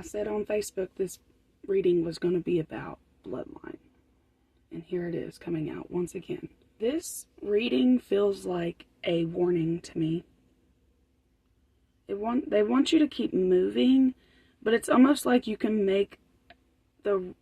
I said on Facebook this reading was going to be about bloodline. And here it is coming out once again. This reading feels like a warning to me. They want you to keep moving, but it's almost like you can make the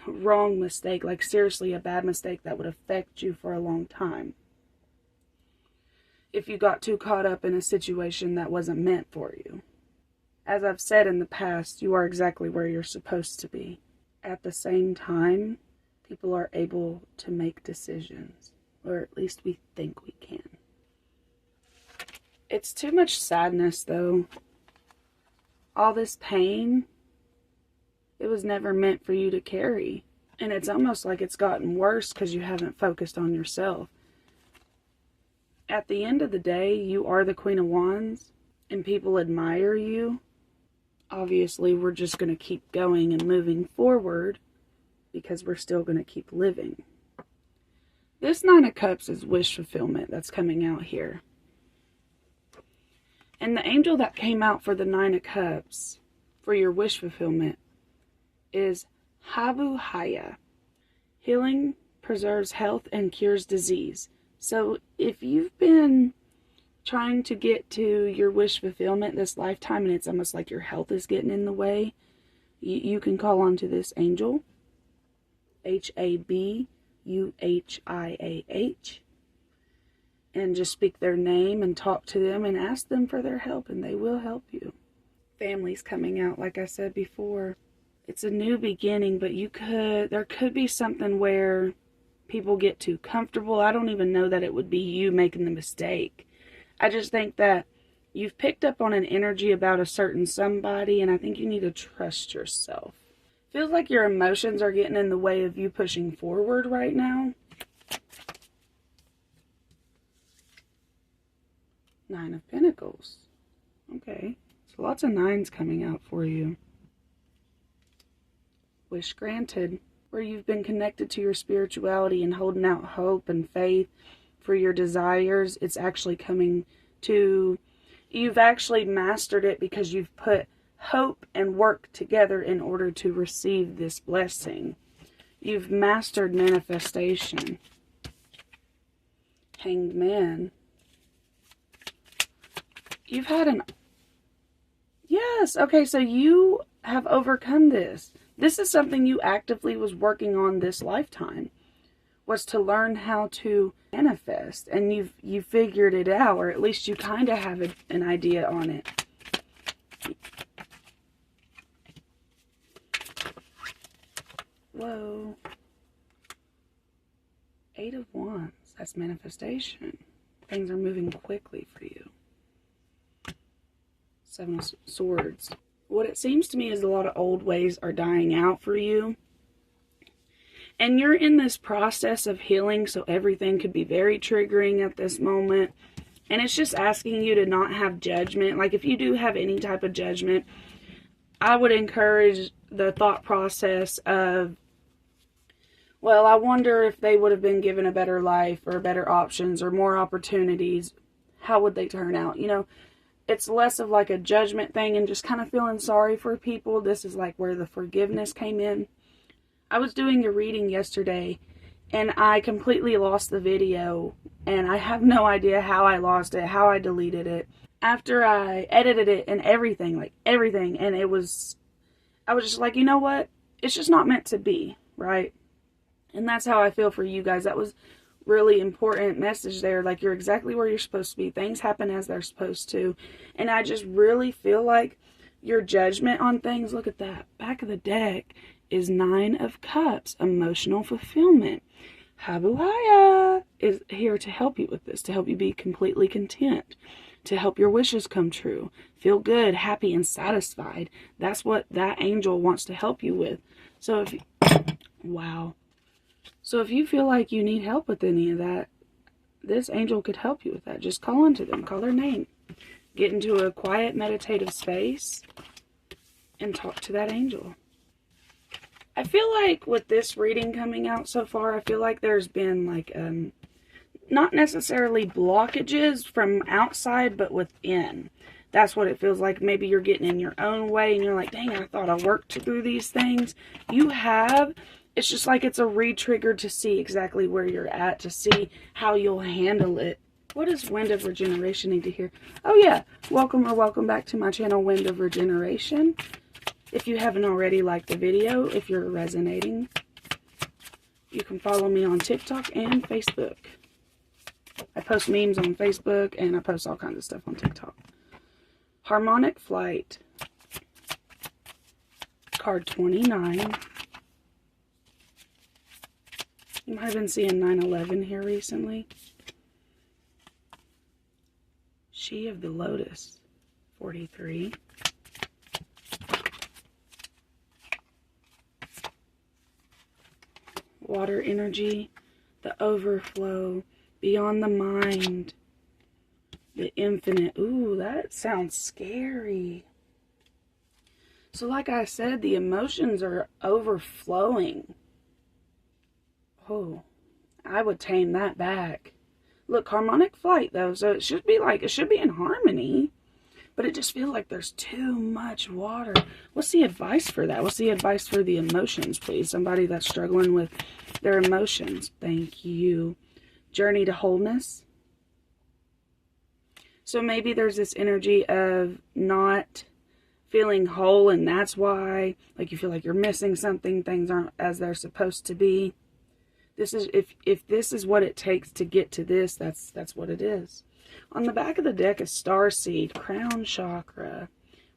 wrong mistake, like seriously a bad mistake that would affect you for a long time. If you got too caught up in a situation that wasn't meant for you. As I've said in the past, you are exactly where you're supposed to be. At the same time, people are able to make decisions, or at least we think we can. It's too much sadness, though. All this pain, it was never meant for you to carry. And it's almost like it's gotten worse because you haven't focused on yourself. At the end of the day, you are the Queen of Wands, and people admire you. Obviously, we're just going to keep going and moving forward because we're still going to keep living. This Nine of Cups is wish fulfillment that's coming out here. And the angel that came out for the Nine of Cups, for your wish fulfillment, is Habu Haya. Healing preserves health and cures disease. So if you've been trying to get to your wish fulfillment this lifetime and it's almost like your health is getting in the way, you can call on to this angel. Habuhiah. And just speak their name and talk to them and ask them for their help, and they will help you. Family's coming out, like I said before. It's a new beginning, but there could be something where people get too comfortable. I don't even know that it would be you making the mistake. I just think that you've picked up on an energy about a certain somebody, and I think you need to trust yourself. Feels like your emotions are getting in the way of you pushing forward right now. Nine of Pentacles. Okay. So lots of nines coming out for you. Wish granted. Where you've been connected to your spirituality and holding out hope and faith for your desires. It's actually coming to... You've actually mastered it because you've put hope and work together in order to receive this blessing. You've mastered manifestation. Hanged Man. You've had an... Yes, okay, so you have overcome this. This is something you actively was working on this lifetime. Was to learn how to manifest. And you figured it out, or at least you kind of have an idea on it. Whoa. Eight of Wands. That's manifestation. Things are moving quickly for you. Seven of Swords. What it seems to me is a lot of old ways are dying out for you. And you're in this process of healing, so everything could be very triggering at this moment. And it's just asking you to not have judgment. Like if you do have any type of judgment, I would encourage the thought process of, well, I wonder if they would have been given a better life or better options or more opportunities. How would they turn out? You know, it's less of like a judgment thing and just kind of feeling sorry for people. This is like where the forgiveness came in. I was doing a reading yesterday and I completely lost the video and I have no idea how I lost it, how I deleted it. After I edited it and everything, like everything, and I was just like, you know what? It's just not meant to be, right? And that's how I feel for you guys. That was really important message there. Like, you're exactly where you're supposed to be. Things happen as they're supposed to. And I just really feel like your judgment on things, look at that. Back of the deck is Nine of Cups, emotional fulfillment. Habuhiah is here to help you with this, to help you be completely content, to help your wishes come true. Feel good, happy, and satisfied. That's what that angel wants to help you with. So if you, wow. So if you feel like you need help with any of that, this angel could help you with that. Just call into them, call their name. Get into a quiet, meditative space and talk to that angel. I feel like with this reading coming out so far, I feel like there's been like, not necessarily blockages from outside, but within. That's what it feels like. Maybe you're getting in your own way and you're like, dang, I thought I worked through these things. You have. It's just like it's a re-trigger to see exactly where you're at, to see how you'll handle it. What does Wind of Regeneration need to hear? Oh yeah, welcome back to my channel, Wind of Regeneration. If you haven't already liked the video, if you're resonating, you can follow me on TikTok and Facebook. I post memes on Facebook and I post all kinds of stuff on TikTok. Harmonic Flight. Card 29. You might have been seeing 9/11 here recently. She of the Lotus. 43. Water energy, the overflow, beyond the mind, the infinite. Ooh, that sounds scary. So like I said, the emotions are overflowing. Oh, I would tame that back. Look, harmonic flight though, so it should be in harmony. But it just feels like there's too much water. What's the advice for that? What's the advice for the emotions, please? Somebody that's struggling with their emotions. Thank you. Journey to wholeness. So maybe there's this energy of not feeling whole, and that's why, like, you feel like you're missing something. Things aren't as they're supposed to be. This is if this is what it takes to get to this, that's what it is. On the back of the deck is Starseed, Crown Chakra,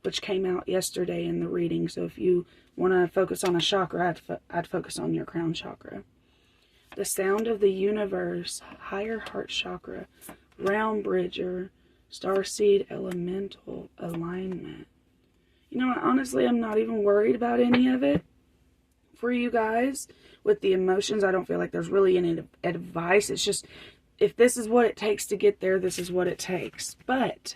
which came out yesterday in the reading. So if you want to focus on a chakra, I'd focus on your Crown Chakra. The Sound of the Universe, Higher Heart Chakra, Realm Bridger, Starseed Elemental Alignment. You know what? Honestly, I'm not even worried about any of it for you guys. With the emotions, I don't feel like there's really any advice. It's just, if this is what it takes to get there, this is what it takes. But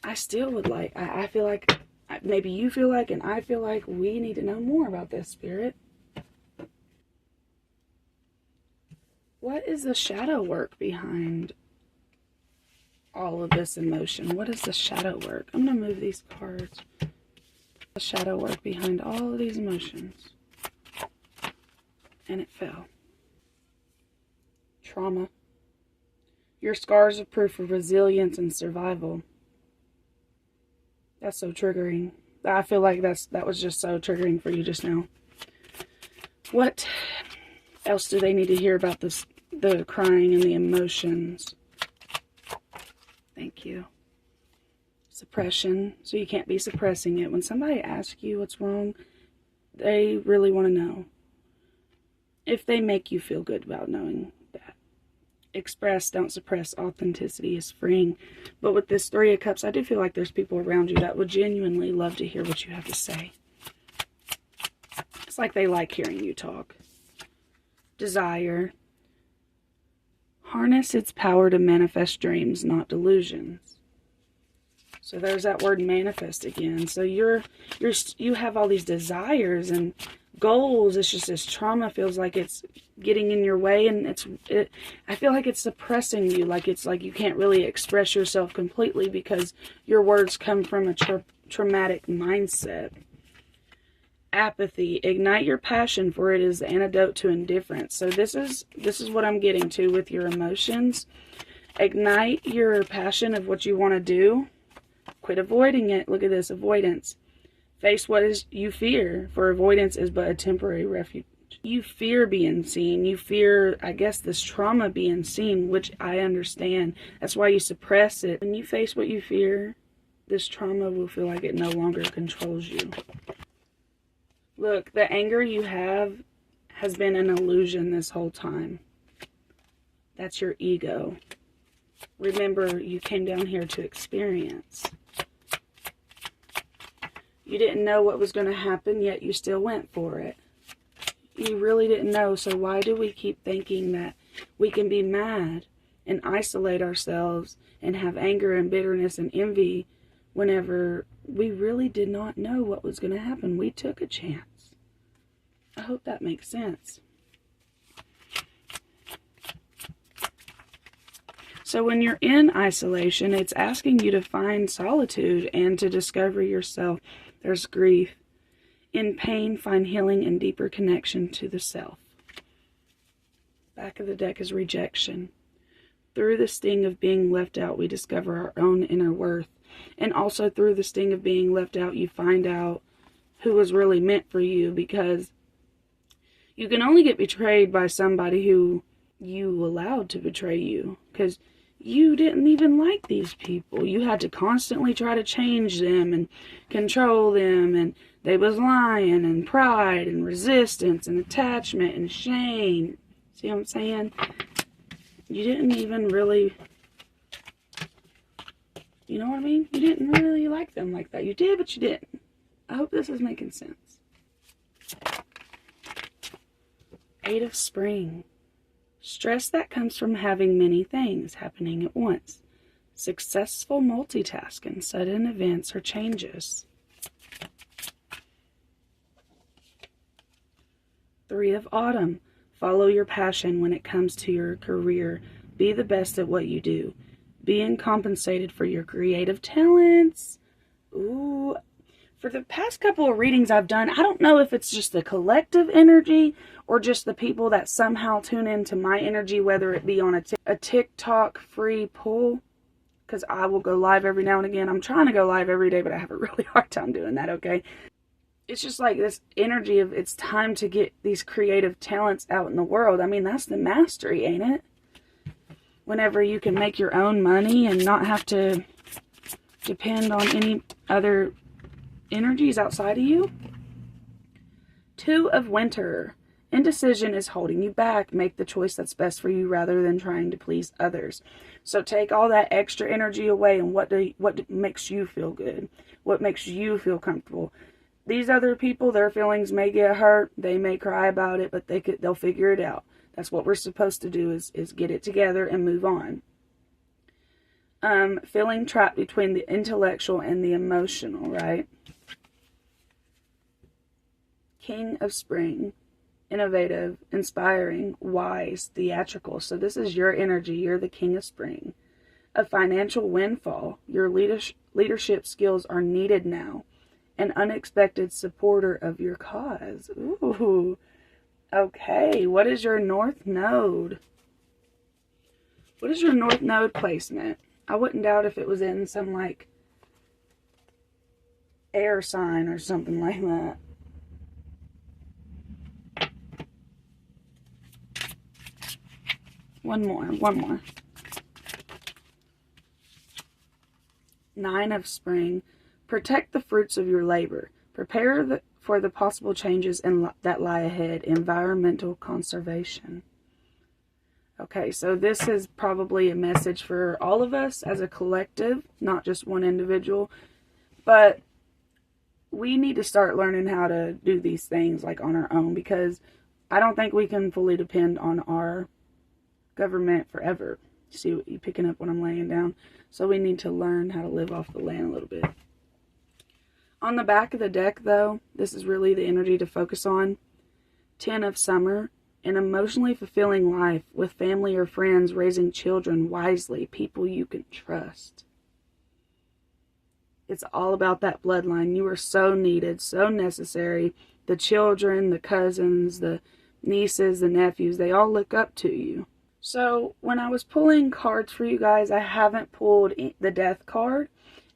I still would like, I feel like, maybe you feel like, and I feel like we need to know more about this, Spirit. What is the shadow work behind all of this emotion? What is the shadow work? I'm going to move these cards. The shadow work behind all of these emotions. And it fell. Trauma. Your scars are proof of resilience and survival. That's so triggering. I feel like that was just so triggering for you just now. What else do they need to hear about this? The crying and the emotions. Thank you. Suppression. So you can't be suppressing it. When somebody asks you what's wrong, they really want to know. If they make you feel good about knowing that. Express, don't suppress. Authenticity is freeing. But with this Three of Cups, I do feel like there's people around you that would genuinely love to hear what you have to say. It's like they like hearing you talk. Desire. Harness its power to manifest dreams, not delusions. So there's that word manifest again. So you have all these desires and goals. It's just this trauma feels like it's getting in your way, and I feel like it's suppressing you. Like it's like you can't really express yourself completely because your words come from a traumatic mindset. Apathy. Ignite your passion, for it is the antidote to indifference. So this is what I'm getting to with your emotions. Ignite your passion of what you want to do. Quit avoiding it. Look at this, avoidance. Face what is you fear, for avoidance is but a temporary refuge. You fear being seen. You fear, I guess, this trauma being seen, which I understand. That's why you suppress it. When you face what you fear, this trauma will feel like it no longer controls you. Look, the anger you have has been an illusion this whole time. That's your ego. Remember, you came down here to experience. You didn't know what was going to happen, yet you still went for it. You really didn't know, so why do we keep thinking that we can be mad and isolate ourselves and have anger and bitterness and envy whenever we really did not know what was going to happen? We took a chance. I hope that makes sense. So when you're in isolation, it's asking you to find solitude and to discover yourself. There's grief. In pain, find healing and deeper connection to the self. Back of the deck is rejection. Through the sting of being left out, we discover our own inner worth. And also through the sting of being left out, you find out who was really meant for you, because you can only get betrayed by somebody who you allowed to betray you, because you didn't even like these people. You had to constantly try to change them and control them, and they was lying and pride and resistance and attachment and shame. See what I'm saying? You didn't even really, you know what I mean? You didn't really like them like that. You did, but you didn't. I hope this is making sense. 8 of Spring. Stress that comes from having many things happening at once. Successful multitasking, sudden events or changes. 3 of Autumn. Follow your passion when it comes to your career. Be the best at what you do. Being compensated for your creative talents. Ooh. For the past couple of readings I've done, I don't know if it's just the collective energy or just the people that somehow tune into my energy, whether it be on a TikTok free pull, because I will go live every now and again. I'm trying to go live every day, but I have a really hard time doing that, okay? It's just like this energy of it's time to get these creative talents out in the world. I mean, that's the mastery, ain't it? Whenever you can make your own money and not have to depend on any other energies outside of you. 2 of Winter. Indecision is holding you back. Make the choice that's best for you rather than trying to please others. So take all that extra energy away, and what makes you feel good? What makes you feel comfortable? These other people, their feelings may get hurt. They may cry about it, but they'll figure it out. That's what we're supposed to do is get it together and move on. Feeling trapped between the intellectual and the emotional, right? King of Spring. Innovative, inspiring, wise, theatrical. So this is your energy. You're the King of Spring. A financial windfall. Your leadership skills are needed now. An unexpected supporter of your cause. Ooh. Okay. What is your North Node? What is your North Node placement? I wouldn't doubt if it was in some like air sign or something like that. One more. 9 of Spring. Protect the fruits of your labor. Prepare for the possible changes that lie ahead. Environmental conservation. Okay, so this is probably a message for all of us as a collective, not just one individual. But we need to start learning how to do these things like on our own, because I don't think we can fully depend on our government forever. See, you picking up what I'm laying down? So we need to learn how to live off the land a little bit. On the back of the deck, though, this is really the energy to focus on. 10 of Summer. An emotionally fulfilling life with family or friends, raising children wisely, people you can trust. It's all about that bloodline. You are so needed, so necessary. The children, the cousins, the nieces, the nephews, they all look up to you. So when I was pulling cards for you guys, I haven't pulled the Death card,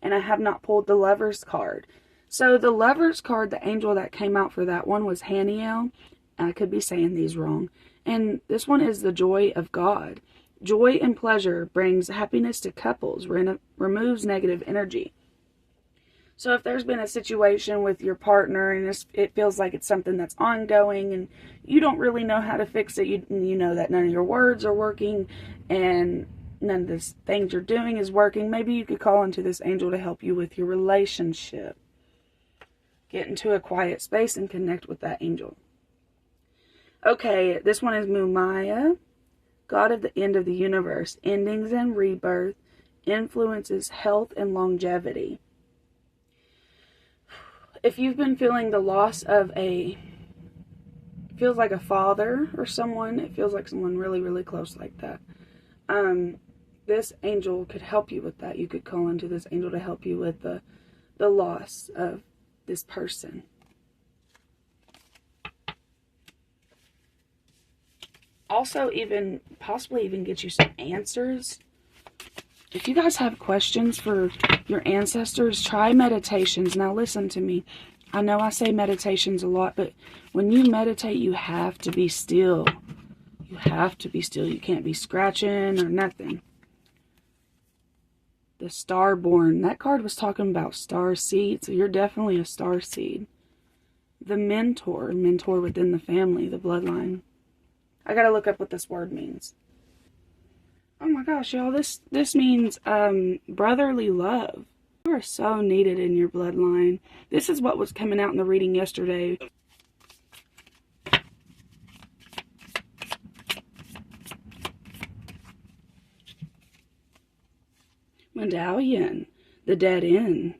and I have not pulled the Lover's card. So the Lover's card, the angel that came out for that one was Haniel. I could be saying these wrong. And this one is the joy of God. Joy and pleasure brings happiness to couples, removes negative energy. So if there's been a situation with your partner and it feels like it's something that's ongoing and you don't really know how to fix it, you know that none of your words are working and none of the things you're doing is working, maybe you could call into this angel to help you with your relationship. Get into a quiet space and connect with that angel. Okay, this one is Mumaya, God of the end of the universe, endings and rebirth, influences health and longevity. If you've been feeling the loss of it feels like a father or someone, it feels like someone really, really close like that. this angel could help you with that. You could call into this angel to help you with the loss of this person. Also, possibly even get you some answers. If you guys have questions for your ancestors, try meditations. Now listen to me. I know I say meditations a lot, but when you meditate, you have to be still. You have to be still. You can't be scratching or nothing. The Starborn. That card was talking about star seed, so you're definitely a star seed. The Mentor. Mentor within the family, the bloodline. I gotta look up what this word means. Oh my gosh, y'all. This means brotherly love. You are so needed in your bloodline. This is what was coming out in the reading yesterday. Medallion. The dead end.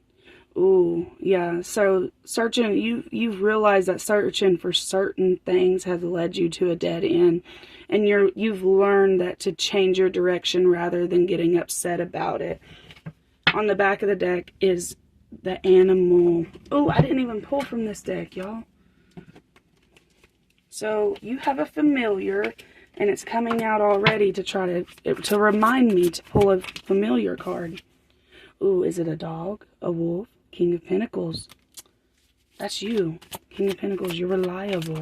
Ooh, yeah. So searching, you've realized that searching for certain things has led you to a dead end, and you've learned that to change your direction rather than getting upset about it. On the back of the deck is the animal. Oh, I didn't even pull from this deck, y'all. So you have a familiar, and it's coming out already to try to remind me to pull a familiar card. Ooh, is it a dog? A wolf? King of Pentacles. That's you. King of Pentacles, you're reliable.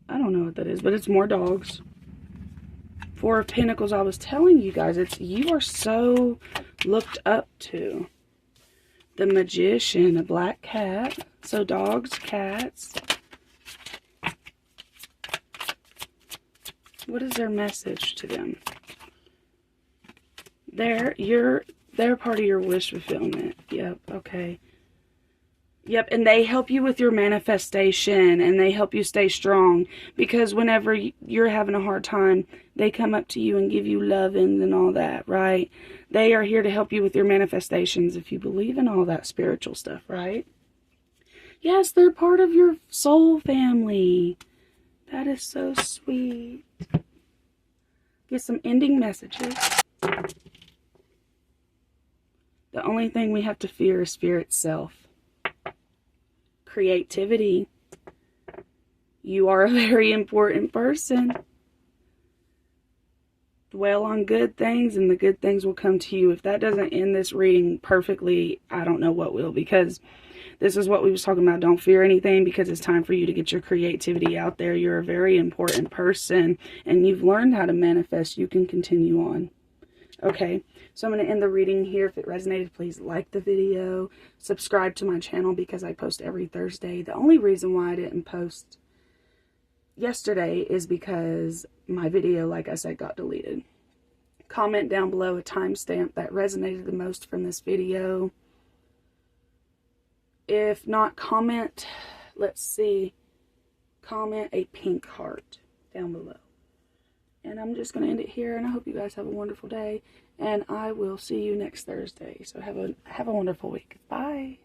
I don't know what that is, but it's more dogs. Four of Pentacles, I was telling you guys, you are so looked up to. The Magician, a black cat. So dogs, cats. What is their message to them? They're part of your wish fulfillment. Yep, okay. Yep, and they help you with your manifestation, and they help you stay strong, because whenever you're having a hard time, they come up to you and give you loving and all that, right? They are here to help you with your manifestations if you believe in all that spiritual stuff, right? Yes, they're part of your soul family. That is so sweet. Get some ending messages. The only thing we have to fear is fear itself. Creativity. You are a very important person. Dwell on good things, and the good things will come to you. If that doesn't end this reading perfectly, I don't know what will, because this is what we was talking about. Don't fear anything, because it's time for you to get your creativity out there. You're a very important person, and you've learned how to manifest. You can continue on. Okay, so I'm going to end the reading here. If it resonated, please like the video. Subscribe to my channel, because I post every Thursday. The only reason why I didn't post yesterday is because my video, like I said, got deleted. Comment down below a timestamp that resonated the most from this video. If not, comment, let's see, comment a pink heart down below. And I'm just going to end it here, and I hope you guys have a wonderful day, and I will see you next Thursday. So have a wonderful week. Bye.